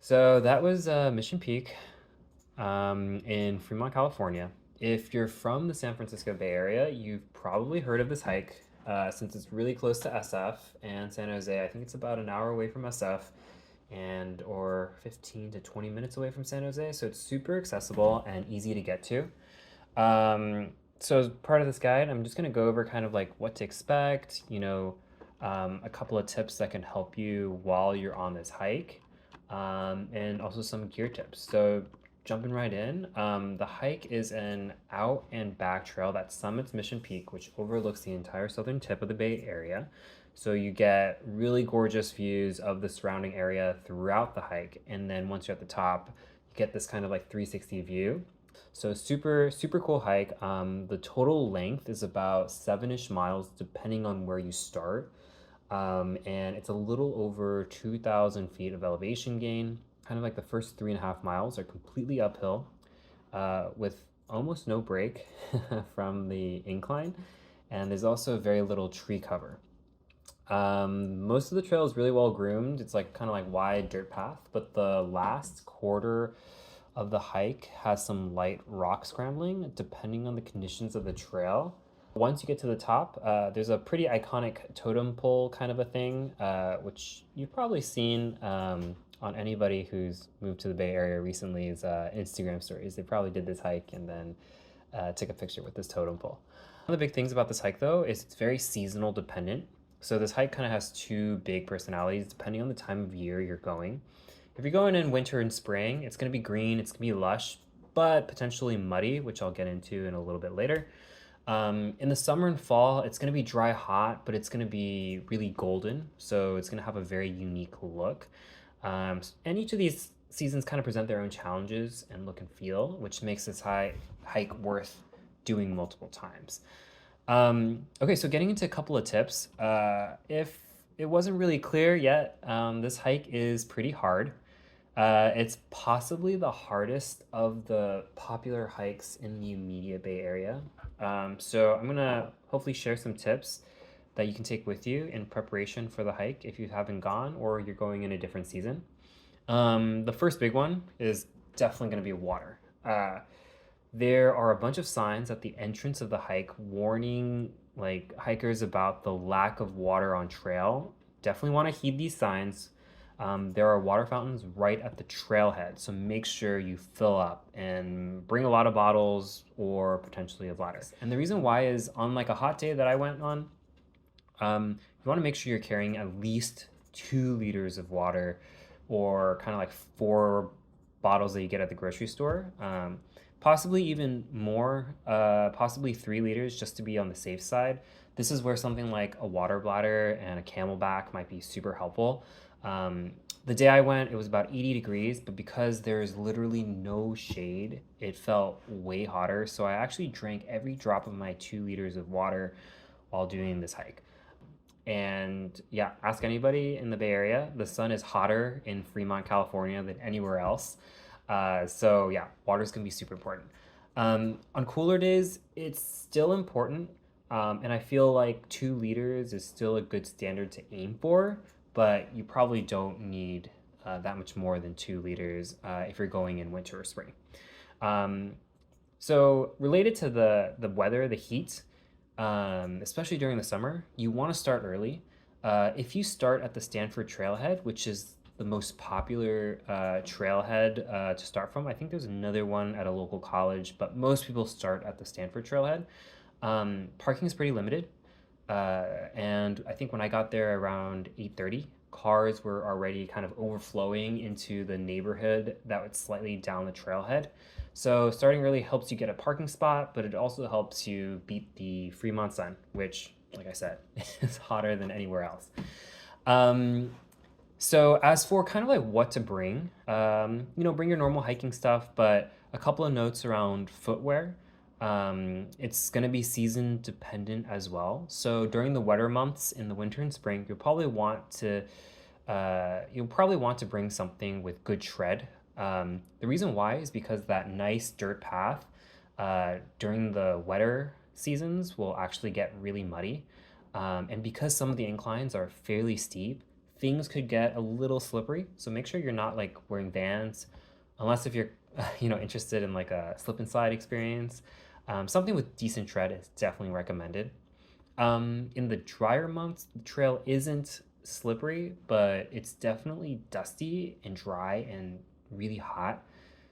So that was Mission Peak in Fremont, California. If you're from the San Francisco Bay Area, you've probably heard of this hike since it's really close to SF and San Jose. I think it's about an hour away from SF and or 15 to 20 minutes away from San Jose. So it's super accessible and easy to get to. So as part of this guide, I'm just going to go over kind of like what to expect, a couple of tips that can help you while you're on this hike, and also some gear tips. So jumping right in, the hike is an out and back trail that summits Mission Peak, which overlooks the entire southern tip of the Bay Area. So you get really gorgeous views of the surrounding area throughout the hike. And then once you're at the top, you get this kind of like 360 view. So super, super cool hike. The total length is about 7-ish miles, depending on where you start. And it's a little over 2,000 feet of elevation gain. Kind of like the first 3.5 miles are completely uphill, with almost no break from the incline. And there's also very little tree cover. Most of the trail is really well groomed. It's like kind of like wide dirt path, but the last quarter of the hike has some light rock scrambling depending on the conditions of the trail. Once you get to the top, there's a pretty iconic totem pole kind of a thing, which you've probably seen on anybody who's moved to the Bay Area recently's Instagram stories. They probably did this hike and then took a picture with this totem pole. One of the big things about this hike though is it's very seasonal dependent. So this hike kind of has two big personalities depending on the time of year you're going. If you're going in winter and spring, it's going to be green, it's going to be lush, but potentially muddy, which I'll get into in a little bit later. In the summer and fall, it's going to be dry hot, but it's going to be really golden. So it's going to have a very unique look. And each of these seasons kind of present their own challenges and look and feel, which makes this hike worth doing multiple times. Okay, so getting into a couple of tips. If it wasn't really clear yet, this hike is pretty hard. It's possibly the hardest of the popular hikes in the immediate Bay Area. So I'm gonna hopefully share some tips that you can take with you in preparation for the hike if you haven't gone or you're going in a different season. The first big one is definitely gonna be water. There are a bunch of signs at the entrance of the hike warning like hikers about the lack of water on trail. Definitely want to heed these signs. There are water fountains right at the trailhead, so make sure you fill up and bring a lot of bottles or potentially a bladder. And the reason why is on like a hot day that I went on, you want to make sure you're carrying at least 2 liters of water or kind of like 4 bottles that you get at the grocery store. Possibly even more, possibly 3 liters just to be on the safe side. This is where something like a water bladder and a camelback might be super helpful. The day I went, it was about 80 degrees, but because there's literally no shade, it felt way hotter. So I actually drank every drop of my 2 liters of water while doing this hike. And yeah, ask anybody in the Bay Area. The sun is hotter in Fremont, California than anywhere else. So yeah, water's gonna be super important. On cooler days, it's still important. And I feel like 2 liters is still a good standard to aim for, but you probably don't need that much more than 2 liters if you're going in winter or spring. Um, so related to the weather, the heat, especially during the summer, you want to start early. If you start at the Stanford Trailhead, which is the most popular trailhead to start from, I think there's another one at a local college, but most people start at the Stanford Trailhead. Parking is pretty limited, and I think when I got there around 8:30, cars were already kind of overflowing into the neighborhood that was slightly down the trailhead. So starting early helps you get a parking spot, but it also helps you beat the Fremont sun, which, like I said, is hotter than anywhere else. Um, so as for kind of like what to bring, bring your normal hiking stuff, but a couple of notes around footwear. It's gonna be season dependent as well. So during the wetter months in the winter and spring, you'll probably want to bring something with good tread. The reason why is because that nice dirt path during the wetter seasons will actually get really muddy. And because some of the inclines are fairly steep, things could get a little slippery. So make sure you're not like wearing Vans, unless if you're interested in like a slip and slide experience. Something with decent tread is definitely recommended. In the drier months, the trail isn't slippery, but it's definitely dusty and dry and really hot.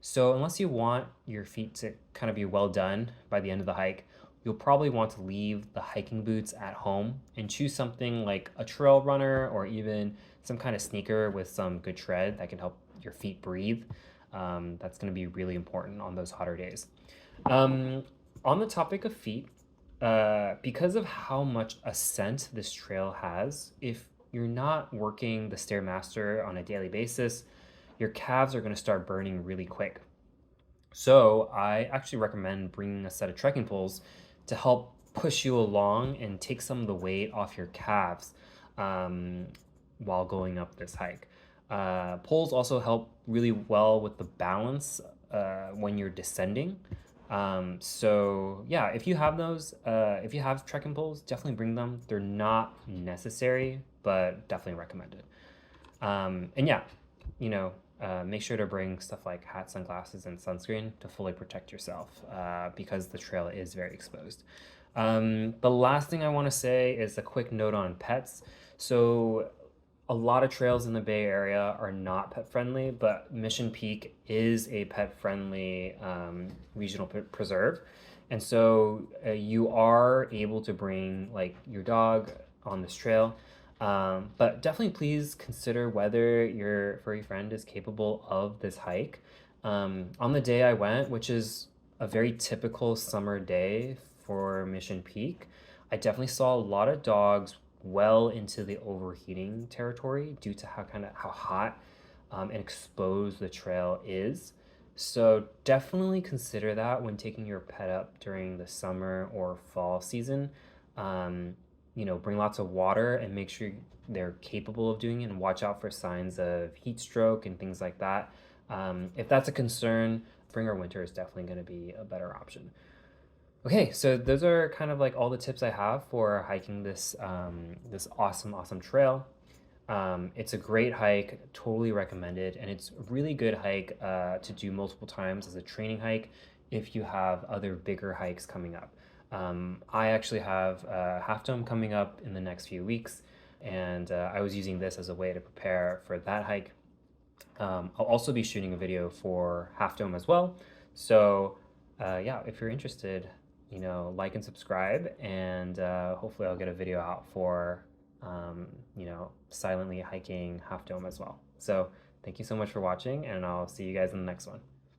So unless you want your feet to kind of be well done by the end of the hike, you'll probably want to leave the hiking boots at home and choose something like a trail runner or even some kind of sneaker with some good tread that can help your feet breathe. That's going to be really important on those hotter days. Um, on the topic of feet, because of how much ascent this trail has, if you're not working the Stairmaster on a daily basis, your calves are going to start burning really quick. So I actually recommend bringing a set of trekking poles to help push you along and take some of the weight off your calves um, while going up this hike. Poles also help really well with the balance when you're descending. So yeah, if you have those, if you have trekking poles, definitely bring them. They're not necessary, but definitely recommended. And yeah, make sure to bring stuff like hats, sunglasses, and sunscreen to fully protect yourself because the trail is very exposed. The last thing I want to say is a quick note on pets. So a lot of trails in the Bay Area are not pet friendly, but Mission Peak is a pet friendly regional preserve. And so you are able to bring like your dog on this trail. But definitely please consider whether your furry friend is capable of this hike. On the day I went, which is a very typical summer day for Mission Peak, I definitely saw a lot of dogs well into the overheating territory due to how hot and exposed the trail is. So definitely consider that when taking your pet up during the summer or fall season. Um, bring lots of water and make sure they're capable of doing it, and watch out for signs of heat stroke and things like that. If that's a concern, spring or winter is definitely going to be a better option. Okay, so those are kind of like all the tips I have for hiking this awesome trail. It's a great hike, totally recommended, and it's a really good hike to do multiple times as a training hike if you have other bigger hikes coming up. I actually have Half Dome coming up in the next few weeks, and I was using this as a way to prepare for that hike. I'll also be shooting a video for Half Dome as well. So, yeah, if you're interested, like and subscribe, and hopefully I'll get a video out for, silently hiking Half Dome as well. So, thank you so much for watching, and I'll see you guys in the next one.